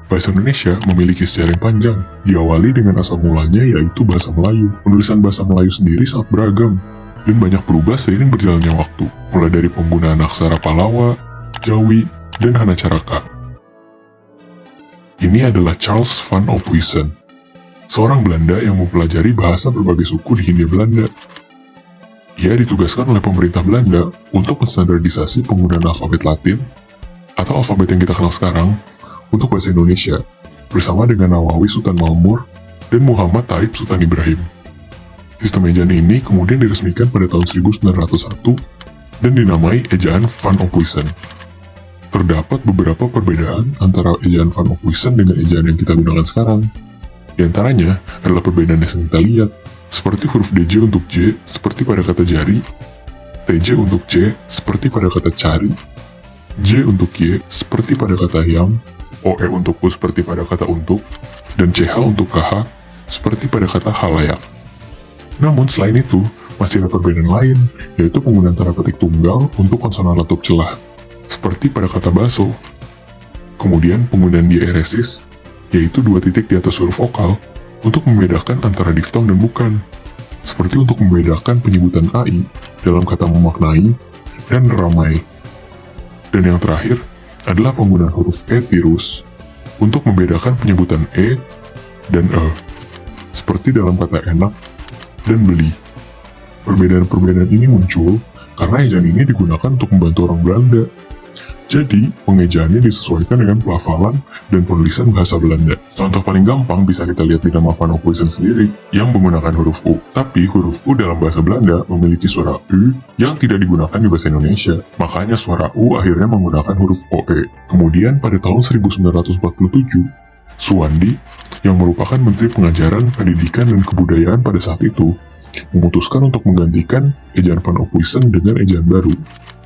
Bahasa Indonesia memiliki sejarah yang panjang, diawali dengan asal mulanya yaitu bahasa Melayu. Penulisan bahasa Melayu sendiri sangat beragam, dan banyak berubah seiring berjalannya waktu, mulai dari penggunaan aksara Palawa, Jawi, dan Hanacaraka. Ini adalah Charles van Ophuijsen, seorang Belanda yang mempelajari bahasa berbagai suku di Hindia Belanda. Ia ditugaskan oleh pemerintah Belanda untuk menstandardisasi penggunaan alfabet Latin, atau alfabet yang kita kenal sekarang, untuk bahasa Indonesia, bersama dengan Nawawi Sultan Maamur dan Muhammad Taib Sultan Ibrahim. Sistem ejaan ini kemudian diresmikan pada tahun 1901 dan dinamai ejaan Van Ophuijsen. Terdapat beberapa perbedaan antara ejaan Van Ophuijsen dengan ejaan yang kita gunakan sekarang. Di antaranya adalah perbedaan yang kita lihat, seperti huruf DJ untuk J seperti pada kata jari, TJ untuk C seperti pada kata cari, J untuk Y seperti pada kata yam, OE untuk U seperti pada kata untuk, dan CH untuk KH seperti pada kata halayak. Namun selain itu, masih ada perbedaan lain, yaitu penggunaan tanda petik tunggal untuk konsonan letup celah, seperti pada kata baso. Kemudian penggunaan diesis, yaitu dua titik di atas huruf vokal, untuk membedakan antara diftong dan bukan, seperti untuk membedakan penyebutan AI dalam kata memaknai dan ramai. Dan yang terakhir adalah penggunaan huruf E tirus untuk membedakan penyebutan E dan E, seperti dalam kata enak dan beli. Perbedaan-perbedaan ini muncul karena ejaan ini digunakan untuk membantu orang Belanda. Jadi, pengejaannya disesuaikan dengan pelafalan dan penulisan bahasa Belanda. Contoh paling gampang bisa kita lihat di nama Van Ophuijsen sendiri, yang menggunakan huruf U. Tapi huruf U dalam bahasa Belanda memiliki suara U yang tidak digunakan di bahasa Indonesia. Makanya suara U akhirnya menggunakan huruf OE. Kemudian pada tahun 1947, Suwandi, yang merupakan Menteri Pengajaran, Pendidikan, dan Kebudayaan pada saat itu, memutuskan untuk menggantikan ejaan Van Ophuijsen dengan ejaan baru,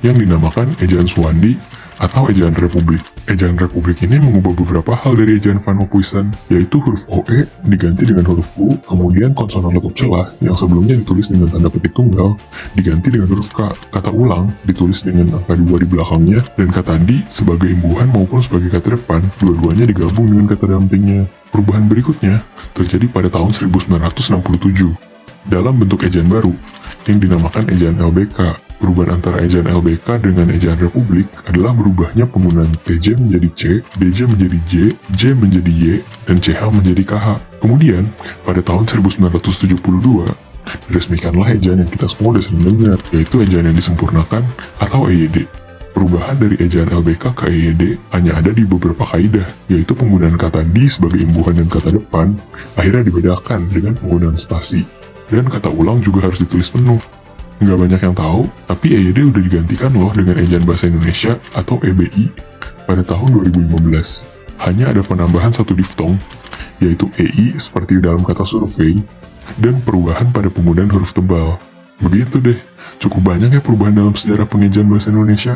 yang dinamakan ejaan Suwandi atau ejaan Republik. Ejaan Republik ini mengubah beberapa hal dari ejaan Van Ophuijsen, yaitu huruf OE diganti dengan huruf U, kemudian konsonan letup celah yang sebelumnya ditulis dengan tanda petik tunggal diganti dengan huruf K. Kata ulang ditulis dengan angka 2 di belakangnya, dan kata di sebagai imbuhan maupun sebagai kata depan, dua-duanya digabung dengan kata dampingnya. Perubahan berikutnya terjadi pada tahun 1967 dalam bentuk ejaan baru yang dinamakan ejaan LBK. Perubahan antara ejaan LBK dengan ejaan Republik adalah berubahnya penggunaan TJ menjadi C, DJ menjadi J, J menjadi Y, dan CH menjadi KH. Kemudian, pada tahun 1972, diresmikanlah ejaan yang kita semua sudah sering dengar, yaitu ejaan yang disempurnakan atau EYD. Perubahan dari ejaan LBK ke EYD hanya ada di beberapa kaidah, yaitu penggunaan kata di sebagai imbuhan dan kata depan akhirnya dibedakan dengan penggunaan spasi, dan kata ulang juga harus ditulis penuh. Nggak banyak yang tahu, tapi EYD udah digantikan loh dengan ejaan bahasa Indonesia atau EBI pada tahun 2015. Hanya ada penambahan satu diftong, yaitu EI seperti dalam kata survei, dan perubahan pada penggunaan huruf tebal. Begitu deh, cukup banyak ya perubahan dalam sejarah pengejaan bahasa Indonesia.